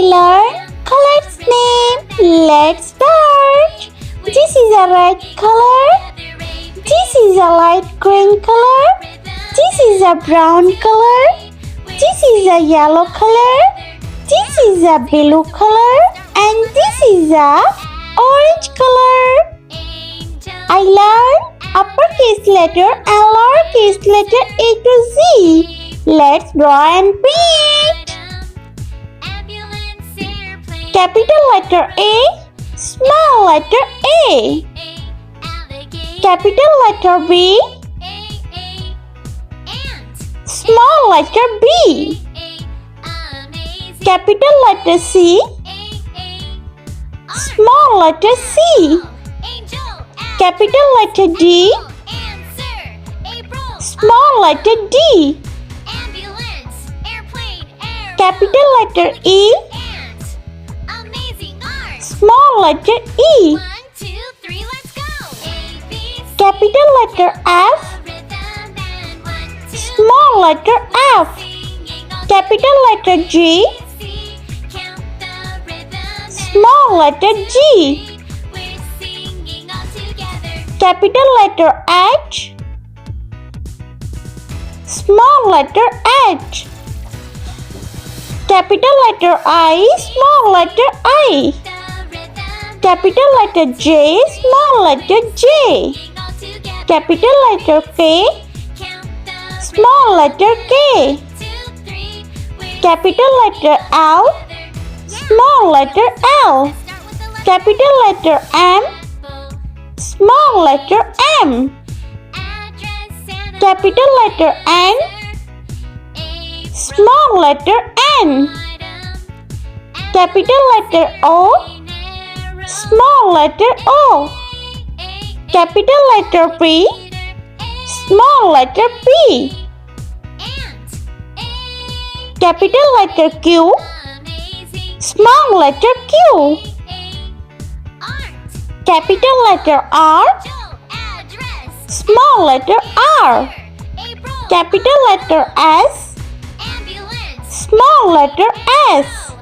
learn colors name. Let's start. This is a red color. This is a light green color. This is a brown color. This is a yellow color. This is a blue color. And this is a orange color. I learned uppercase letter and lowercase letter A to Z. Let's draw and paint. Capital letter A, small letter A. Capital letter B, small letter B. Capital letter C, small letter C. Capital letter D, small letter D. Capital letter E, small letter E. Capital letter F, small letter F. Capital letter G, small letter G. Capital letter H, small letter H. Capital letter I, small letter I. Capital letter J, small letter J. Capital letter K, small letter K. Capital letter L, small letter L. Capital letter M, small letter M. Capital letter N, small letter N. Capital letter O, small letter O. Capital letter P, small letter P. Capital letter Q, small letter Q. Capital letter R, small letter R. Capital letter S, small letter S.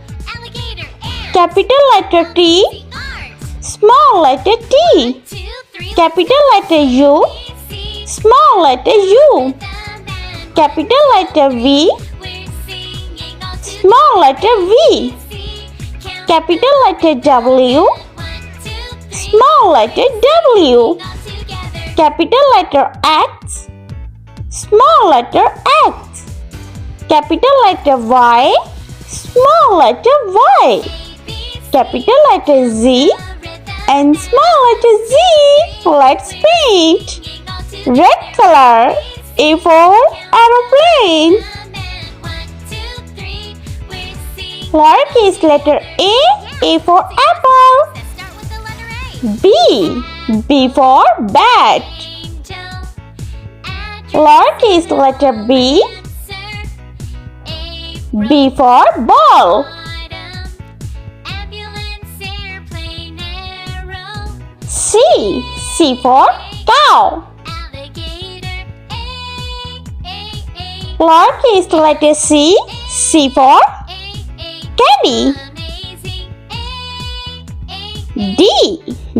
Capital letter T, small letter T. Capital letter U, small letter U. Capital letter V, small letter V. Capital letter W, small letter W. Capital letter X, small letter X. Capital letter Y, small letter Y. Capital letter Z and small letter Z. Let's paint. Red color, A for aeroplane. Lowercase letter A for apple. B for bat. Lowercase letter B for ball. C for cow. Lowercase letter C for candy.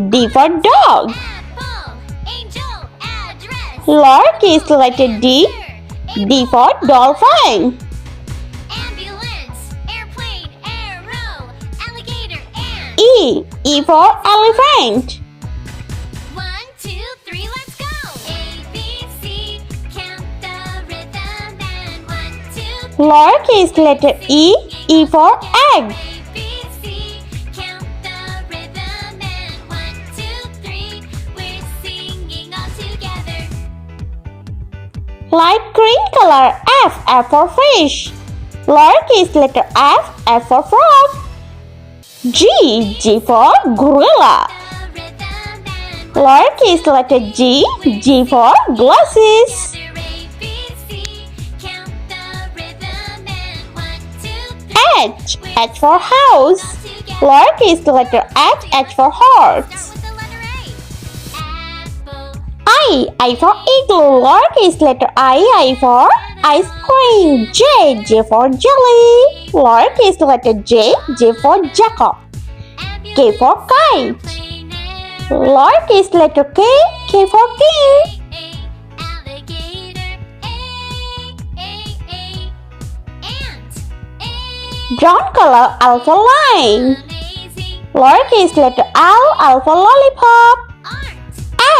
D for dog. Lowercase letter D for dolphin. E for elephant. Lowercase letter E for egg. Light green color, F for fish. Lowercase letter F for frog. G for gorilla. Lowercase letter G for glasses. H for house. Lowercase letter H for horse. I for igloo. Lowercase letter I for Ice cream. J for jelly. Lowercase letter J for Jacob. K for kite. Lowercase letter K for king. Brown color alpha line. Lowercase letter L alpha lollipop.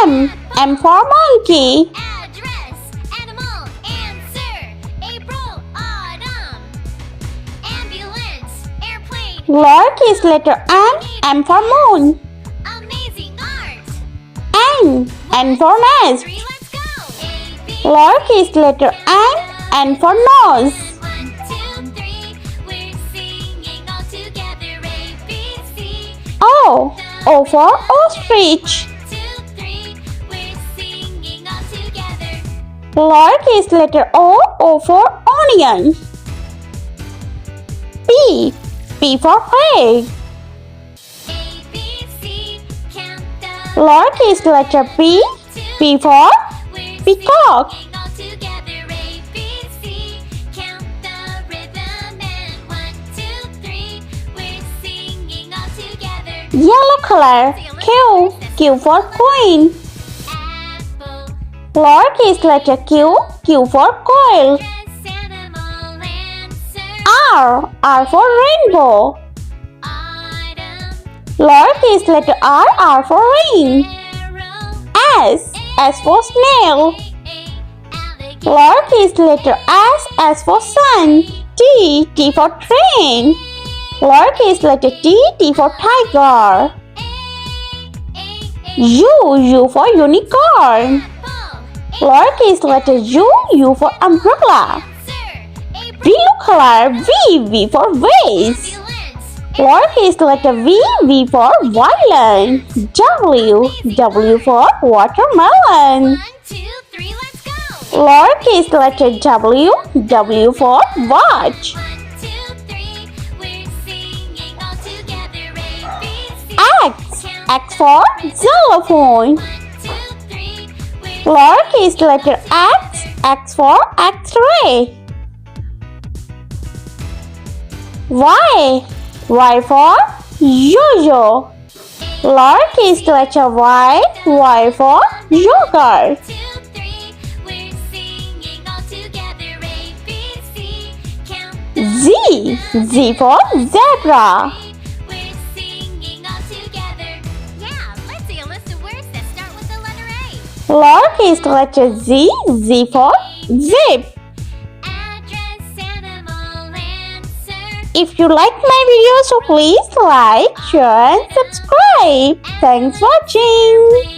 M for monkey. Lowercase letter M for moon. N for nest. Lowercase letter N for nose. O for ostrich. Lowercase letter O for onion. P for pig. Lowercase letter P for peacock. Yellow color Q for queen. Lowercase letter Q for coil. R for rainbow. Lowercase letter R for rain. S for snail. Lowercase letter S for sun. T for train. Lowercase letter T for tiger. U for unicorn. Lowercase letter U for umbrella. Blue color V for vase. Lowercase letter V for violin. W for watermelon. Lowercase letter W for watch. X for xylophone. Lowercase letter X for X-ray. Y for yo-yo. Lowercase letter Y for yogurt. Z for zebra. Lowercase letter Z for zip. If you like my video, so please like, share and subscribe. Thanks for watching.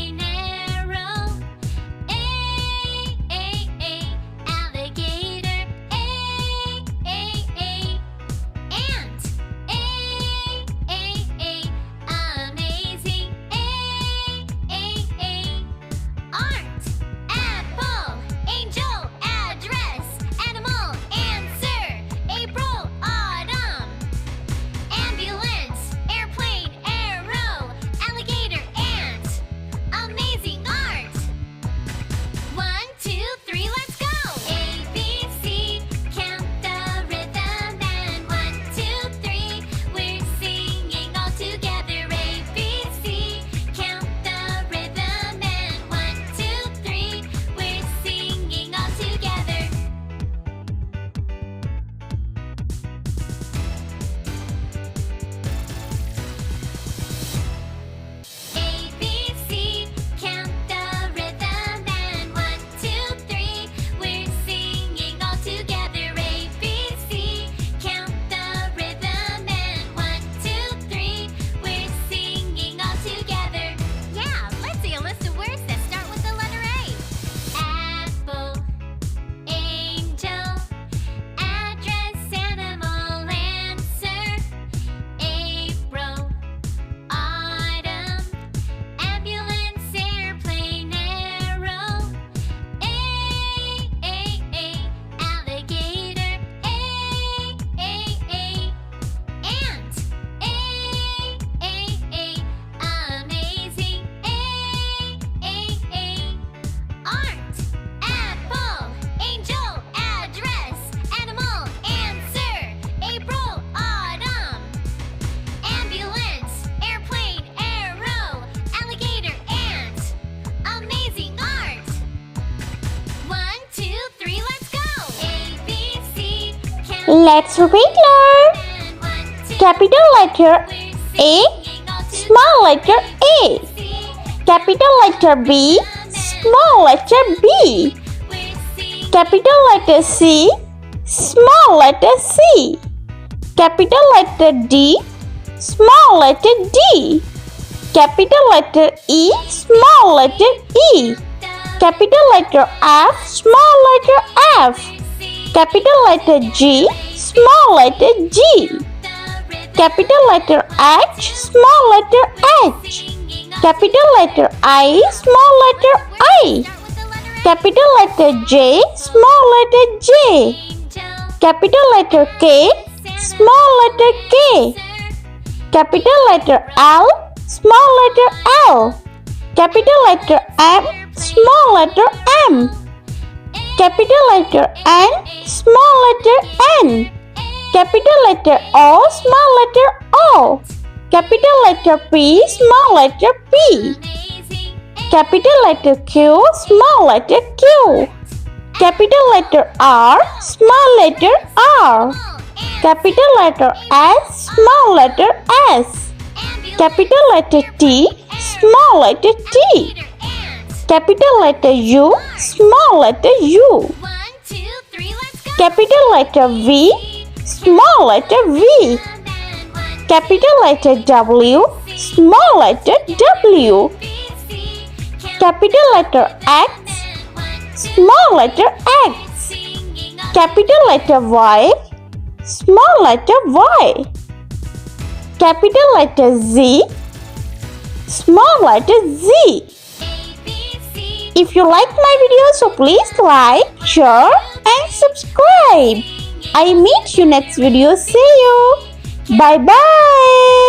Let's repeat, learn. Capital letter A, small letter A. Capital letter B, small letter B. Capital letter C, small letter C. Capital letter D, small letter D. Capital letter E, small letter E. Capital letter F, small letter F. Capital letter G, small letter G. Capital letter H, small letter H. Capital letter I, small letter I. Capital letter J, small letter J. Capital letter K, small letter K. Capital letter L, small letter L. Capital letter M, small letter M. Capital letter N, small letter N. Capital letter O, small letter O. Capital letter P, small letter P. Capital letter Q, small letter Q. Capital letter R, small letter R. Capital letter S, small letter S. Capital letter T, small letter T. Capital letter U, small letter U. Capital letter V, small letter V. Capital letter W, small letter W. Capital letter X, small letter X. Capital letter Y, small letter Y. Capital letter Z, small letter Z. If you like my video, so please like, share and subscribe. I meet you next video. See you. Bye bye.